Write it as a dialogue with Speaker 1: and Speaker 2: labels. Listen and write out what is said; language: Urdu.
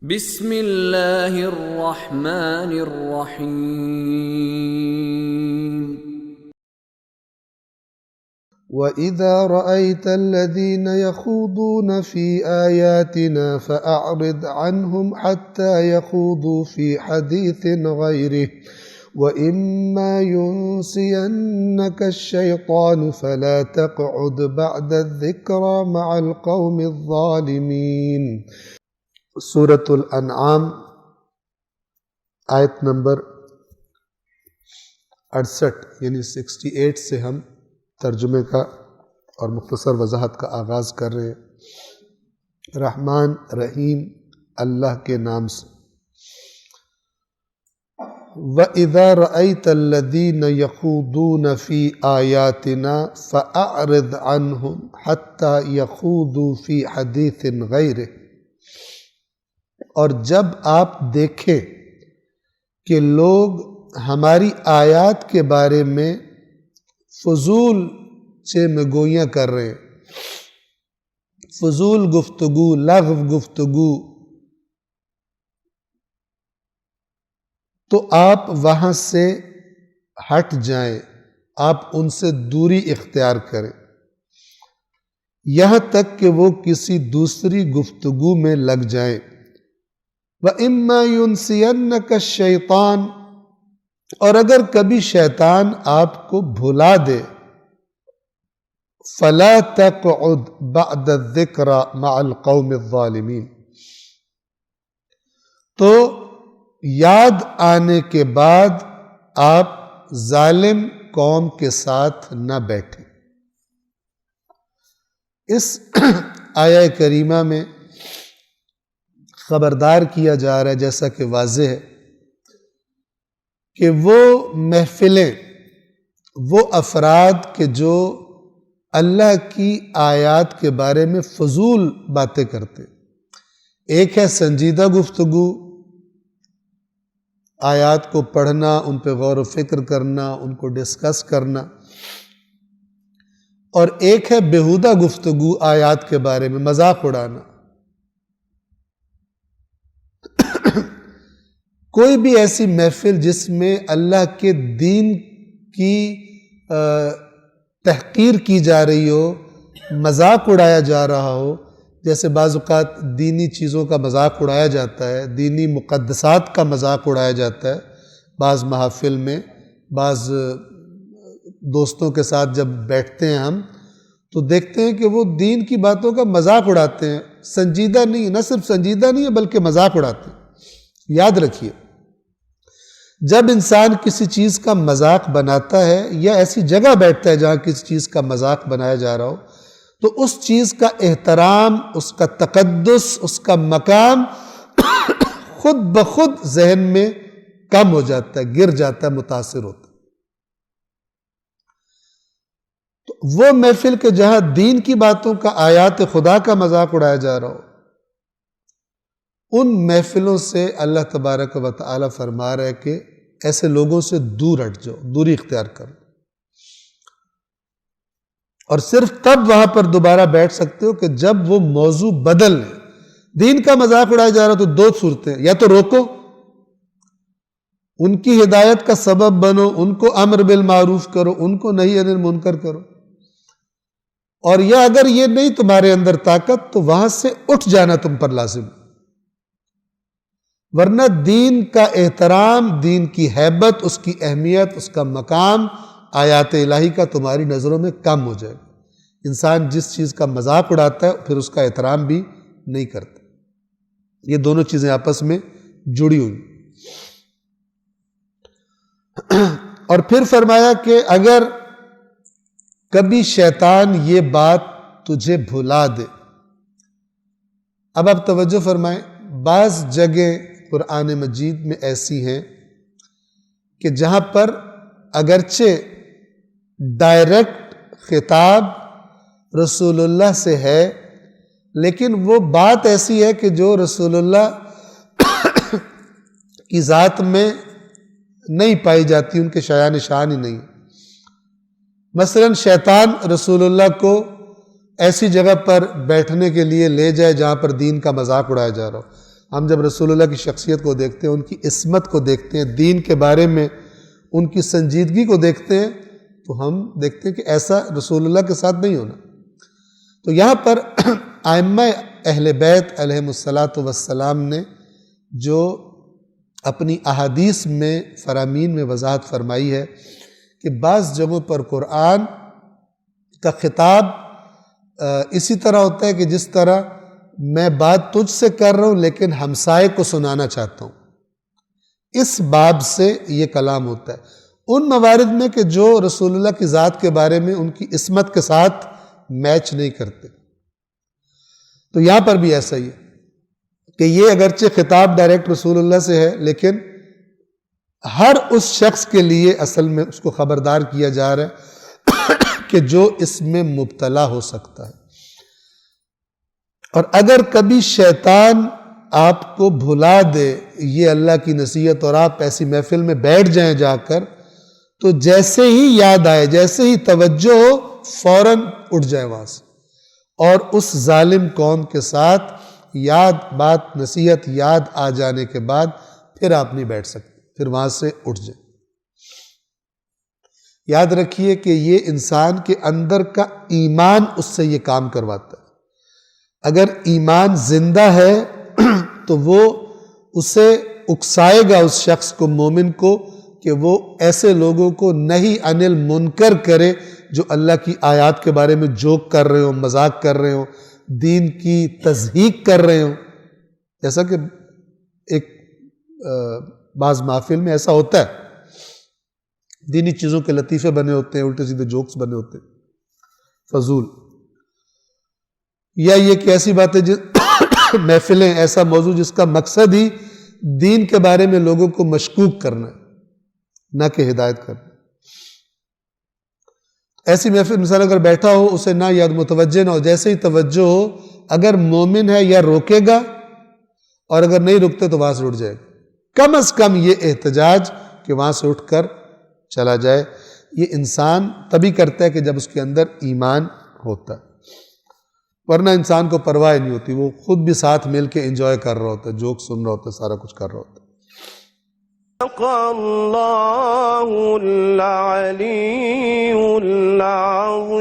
Speaker 1: بسم اللہ الرحمن الرحیم
Speaker 2: وَإِذَا رَأَيْتَ الَّذِينَ يَخُوضُونَ فِي آيَاتِنَا فَأَعْرِضْ عَنْهُمْ حَتَّى يَخُوضُوا فِي حَدِيثٍ غَيْرِهِ وَإِمَّا يُنْسِيَنَّكَ الشَّيْطَانُ فَلَا تَقْعُدْ بَعْدَ الذِّكْرَى مَعَ الْقَوْمِ الظَّالِمِينَ۔ سورۃ الانعام آیت نمبر 68 یعنی 68 سے ہم ترجمے کا اور مختصر وضاحت کا آغاز کر رہے ہیں۔ رحمان رحیم اللہ کے نام سے۔ وَإِذَا رَأَيْتَ الَّذِينَ يَخُوضُونَ فِي آيَاتِنَا فَأَعْرِضْ عَنْهُمْ حَتَّى يَخُوضُوا فِي حَدِيثٍ غَيْرِهِ۔ اور جب آپ دیکھیں کہ لوگ ہماری آیات کے بارے میں فضول میں گویاں کر رہے ہیں، فضول گفتگو، لغو گفتگو، تو آپ وہاں سے ہٹ جائیں، آپ ان سے دوری اختیار کریں یہاں تک کہ وہ کسی دوسری گفتگو میں لگ جائیں۔ وَإِمَّا يُنْسِيَنَّكَ الشَّيْطَانُ، اور اگر کبھی شیطان آپ کو بھلا دے، فَلَا تَقْعُدْ بَعْدَ الذِّكْرَى مَعَ الْقَوْمِ الظَّالِمِينَ، تو یاد آنے کے بعد آپ ظالم قوم کے ساتھ نہ بیٹھیں۔ اس آیہ کریمہ میں خبردار کیا جا رہا ہے، جیسا کہ واضح ہے، کہ وہ محفلیں، وہ افراد کہ جو اللہ کی آیات کے بارے میں فضول باتیں کرتے، ایک ہے سنجیدہ گفتگو، آیات کو پڑھنا، ان پہ غور و فکر کرنا، ان کو ڈسکس کرنا، اور ایک ہے بیہودہ گفتگو، آیات کے بارے میں مذاق اڑانا۔ کوئی بھی ایسی محفل جس میں اللہ کے دین کی تحقیر کی جا رہی ہو، مذاق اڑایا جا رہا ہو، جیسے بعض اوقات دینی چیزوں کا مذاق اڑایا جاتا ہے، دینی مقدسات کا مذاق اڑایا جاتا ہے بعض محافل میں، بعض دوستوں کے ساتھ جب بیٹھتے ہیں ہم تو دیکھتے ہیں کہ وہ دین کی باتوں کا مذاق اڑاتے ہیں، سنجیدہ نہیں، نہ صرف سنجیدہ نہیں ہے بلکہ مذاق اڑاتے ہیں۔ یاد رکھیے، جب انسان کسی چیز کا مذاق بناتا ہے یا ایسی جگہ بیٹھتا ہے جہاں کسی چیز کا مذاق بنایا جا رہا ہو، تو اس چیز کا احترام، اس کا تقدس، اس کا مقام خود بخود ذہن میں کم ہو جاتا ہے، گر جاتا ہے، متاثر ہوتا ہے۔ تو وہ محفل کے جہاں دین کی باتوں کا، آیات خدا کا مذاق اڑایا جا رہا ہو، ان محفلوں سے اللہ تبارک و تعالی فرما رہا ہے کہ ایسے لوگوں سے دور ہٹ جاؤ، دوری اختیار کرو، اور صرف تب وہاں پر دوبارہ بیٹھ سکتے ہو کہ جب وہ موضوع بدل لے۔ دین کا مذاق اڑایا جا رہا تو دو صورتیں، یا تو روکو، ان کی ہدایت کا سبب بنو، ان کو امر بالمعروف کرو، ان کو نہی عن المنکر کرو، اور یا اگر یہ نہیں تمہارے اندر طاقت تو وہاں سے اٹھ جانا تم پر لازم، ورنہ دین کا احترام، دین کی ہیبت، اس کی اہمیت، اس کا مقام آیات الہی کا تمہاری نظروں میں کم ہو جائے گا۔ انسان جس چیز کا مذاق اڑاتا ہے پھر اس کا احترام بھی نہیں کرتا۔ یہ دونوں چیزیں آپس میں جڑی ہوئی۔ اور پھر فرمایا کہ اگر کبھی شیطان یہ بات تجھے بھلا دے، اب آپ توجہ فرمائیں، بعض جگہ قرآن مجید میں ایسی ہیں کہ جہاں پر اگرچہ ڈائریکٹ خطاب رسول اللہ سے ہے، لیکن وہ بات ایسی ہے کہ جو رسول اللہ کی ذات میں نہیں پائی جاتی، ان کے شایان شان ہی نہیں۔ مثلا شیطان رسول اللہ کو ایسی جگہ پر بیٹھنے کے لیے لے جائے جہاں پر دین کا مذاق اڑایا جا رہا ہو، ہم جب رسول اللہ کی شخصیت کو دیکھتے ہیں، ان کی عصمت کو دیکھتے ہیں، دین کے بارے میں ان کی سنجیدگی کو دیکھتے ہیں، تو ہم دیکھتے ہیں کہ ایسا رسول اللہ کے ساتھ نہیں ہونا۔ تو یہاں پر ائمہ اہل بیت علیہم الصلاۃ والسلام نے جو اپنی احادیث میں فرامین میں وضاحت فرمائی ہے کہ بعض جگہوں پر قرآن کا خطاب اسی طرح ہوتا ہے کہ جس طرح میں بات تجھ سے کر رہا ہوں لیکن ہمسائے کو سنانا چاہتا ہوں، اس باب سے یہ کلام ہوتا ہے۔ ان موارد میں کہ جو رسول اللہ کی ذات کے بارے میں ان کی عصمت کے ساتھ میچ نہیں کرتے، تو یہاں پر بھی ایسا ہی ہے کہ یہ اگرچہ خطاب ڈائریکٹ رسول اللہ سے ہے، لیکن ہر اس شخص کے لیے اصل میں اس کو خبردار کیا جا رہا ہے کہ جو اس میں مبتلا ہو سکتا ہے۔ اور اگر کبھی شیطان آپ کو بھلا دے یہ اللہ کی نصیحت اور آپ ایسی محفل میں بیٹھ جائیں جا کر، تو جیسے ہی یاد آئے، جیسے ہی توجہ ہو، فوراً اٹھ جائے وہاں سے، اور اس ظالم قوم کے ساتھ بات نصیحت یاد آ جانے کے بعد پھر آپ نہیں بیٹھ سکتے، پھر وہاں سے اٹھ جائیں۔ یاد رکھیے کہ یہ انسان کے اندر کا ایمان اس سے یہ کام کرواتا ہے۔ اگر ایمان زندہ ہے تو وہ اسے اکسائے گا، اس شخص کو، مومن کو، کہ وہ ایسے لوگوں کو نہیں عن المنکر کرے جو اللہ کی آیات کے بارے میں جوک کر رہے ہوں، مذاق کر رہے ہوں، دین کی تضحیق کر رہے ہوں۔ جیسا کہ ایک بعض محافل میں ایسا ہوتا ہے، دینی چیزوں کے لطیفے بنے ہوتے ہیں، الٹے سیدھے جوکس بنے ہوتے ہیں، فضول، یا یہ کہ ایسی باتیں محفلیں، ایسا موضوع جس کا مقصد ہی دین کے بارے میں لوگوں کو مشکوک کرنا ہے، نہ کہ ہدایت کرنا۔ ایسی محفل مثال اگر بیٹھا ہو، اسے نہ یاد متوجہ نہ ہو، جیسے ہی توجہ ہو، اگر مومن ہے یا روکے گا، اور اگر نہیں رکتے تو وہاں سے اٹھ جائے گا۔ کم از کم یہ احتجاج کہ وہاں سے اٹھ کر چلا جائے، یہ انسان تبھی کرتا ہے کہ جب اس کے اندر ایمان ہوتا ہے، ورنہ انسان کو پرواہ نہیں ہوتی، وہ خود بھی ساتھ مل کے انجوائے کر رہا ہوتا ہے، جوک سن رہا ہوتا ہے، سارا کچھ کر رہا ہوتا ہے۔
Speaker 3: اللہ العلی العظیم۔